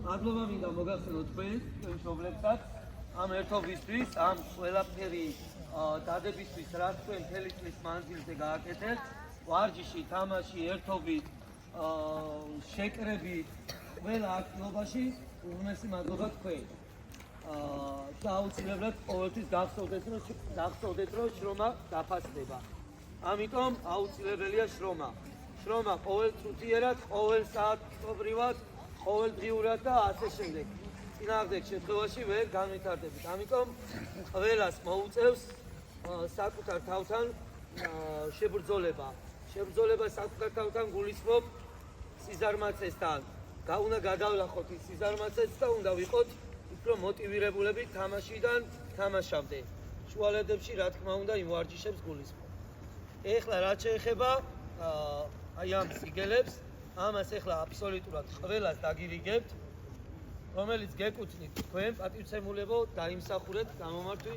მადლობა მინდა მოგახსენოთ თქვენ მშობლებსაც ამ ერთობისთვის, ამ ყველაფერი დადებისთვის, რაც თქვენ მთელი წლის მანძილზე გააკეთეთ, ვარჯიში, თამაში, ერთობით, შეკრებით, ყველა აქტივობაში უღრმესი მადლობა თქვენ. და აუცილებლად ყოველთვის გახსოვდეთ, რომ შრომა დაფასდება. ამიტომ აუცილებელია შრომა. შრომა ყოველ წუთიერად, ყოველ საათობრივად, ყოველდღიურად და ასე შემდეგ. წინააღმდეგ შემთხვევაში ვერ განვითარდებით. ამიტომ ყველას მოუწევს საკუთარ თავთან შებრძოლება. შებრძოლება საკუთარ თავთან გულისხმობ სიზარმაცესთან. უნდა გადავლახოთ ის სიზარმაცეც და უნდა ვიყოთ უფრო მოტივირებულები თამაშიდან თამაშამდე. შუალედებში რა თქმა უნდა იმ ვარჯიშებს გულისხმობ. ეხლა რაც შეეხება აი ამ სიგელებს, ამას ეხლა აბსოლუტურად ყველას დაგირიგებთ, რომელიც გეკუთვნით თქვენ პატივცემულებო დაიმსახურეთ გამომართვი.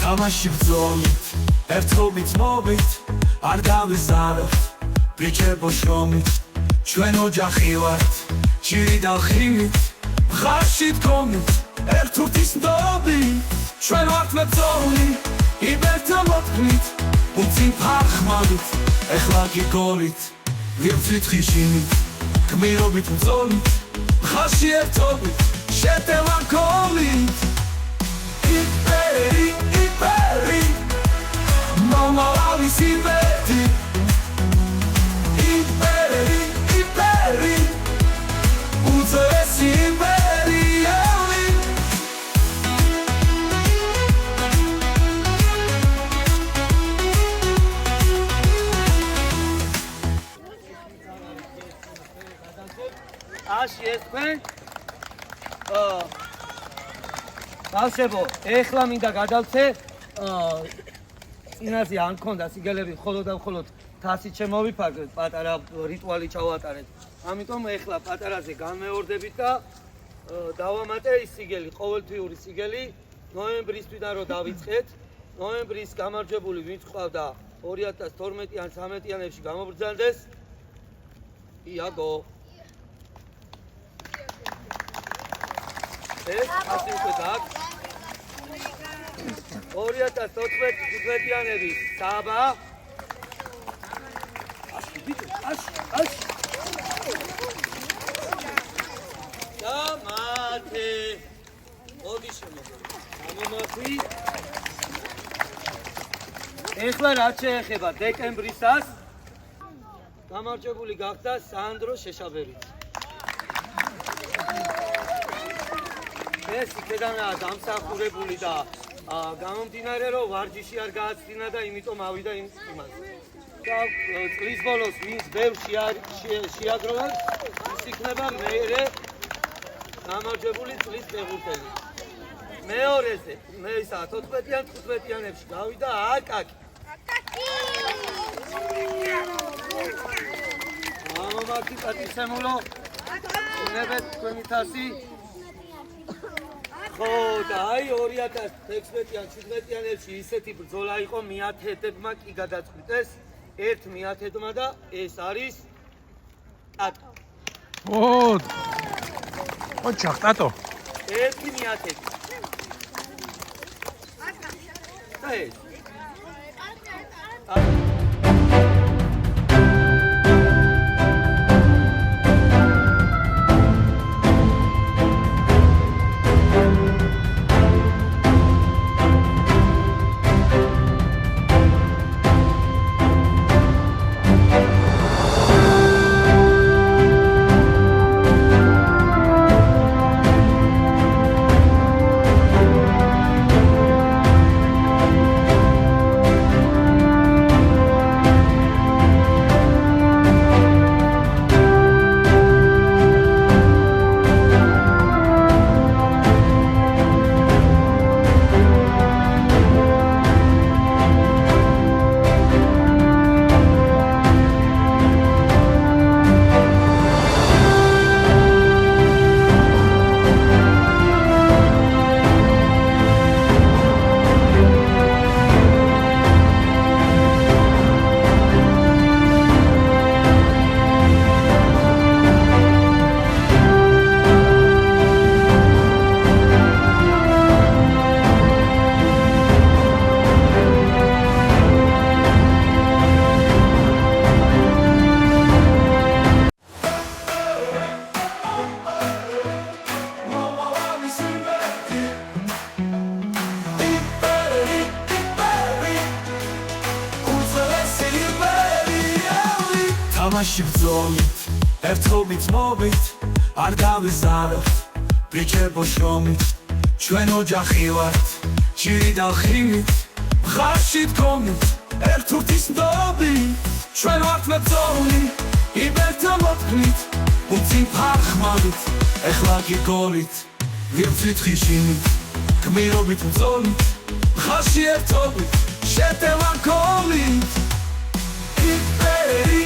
თამაში ბრძოლით, ერთობით მოვით, არ გავიზარებთ, ბრიჩებო შრომით, ჩვენ ოჯახი ვართ, ჭირი და ხილით, მხარში დგომით, ერთურთის ნდობი, ჩვენ ვართ მებრძოლი, იბერთა მოთქმით, უცინ ფარხმავით, ეხლა გიგოლით, ვივცვით ხიშინით, გმირობით ბრძოლით, მხარში ერთობით, შეტევა გოლით. Iperi, mama avis imeti. Iperi, uzesi imeri eli. Ashi es თქვენ ბავშვებო, ეხლა მინდა გადავცე, წინაზე არ მქონდა სიგელები, მხოლოდ და მხოლოდ თასით შემოვიფარგლეთ, პატარა რიტუალი ჩავატარეთ. ამიტომ ეხლა პატარაზე განმეორდებით და დავამატე ის სიგელი, ყოველთვიური სიგელი, ნოემბრისთვიდან რომ დავიწყეთ, ნოემბრის გამარჯვებული ვინც ყავდა 2012-ან 13-იანებში გამობრძანდეს, იაგო. ეს ასე უკვე გააქვს 2014-15-იანები საბა და მათე მოდი გამომართვი. ეხლა რაც შეეხება დეკემბრისას გამარჯვებული გახდა სანდრო შეშაბერიც. ეს იქედანაა დამსახურებული და გამომდინარე რომ ვარჯიში არ გააცდინა და იმიტომ ავიდა იმ იმაზე. და წლის ბოლოს ვინც ბევრ შეაგროვა, ის იქნება მერე გამარჯვებული წლის ფეხბურთელი. მეორეზე, მე ისა 14-იან 15-იანებში გავიდა აკაკი. მამამართი პატივცემულო, უნებეთ თქვენი თასი. ხო და აი 2016-იან 17-იანებში ისეთი ბრძოლა იყო, მიათედებმა კი გადაწყვიტეს, ერთ მიათედმა და ეს არის ტატო. ოჩახ ტატო. ერთი მიათედი. და ეს თამაში ბრძოლით ერთობით მობით არ გავიზაროთ ბიჭებო შრომით ჩვენ ოჯახი ვართ ჭირი და ხილით მხარში დგომით ერთურთის ნდობი ჩვენ ვართ მეწოლი იბერთა მოთქმით უცინ ფარხმალით ეხლა გიგოლით ვირთვით ხიშინით გმირობით მწოლით მხარში ერთობით შეტევანქოლით იპერი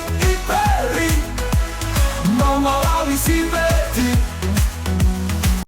მომავალი სიმე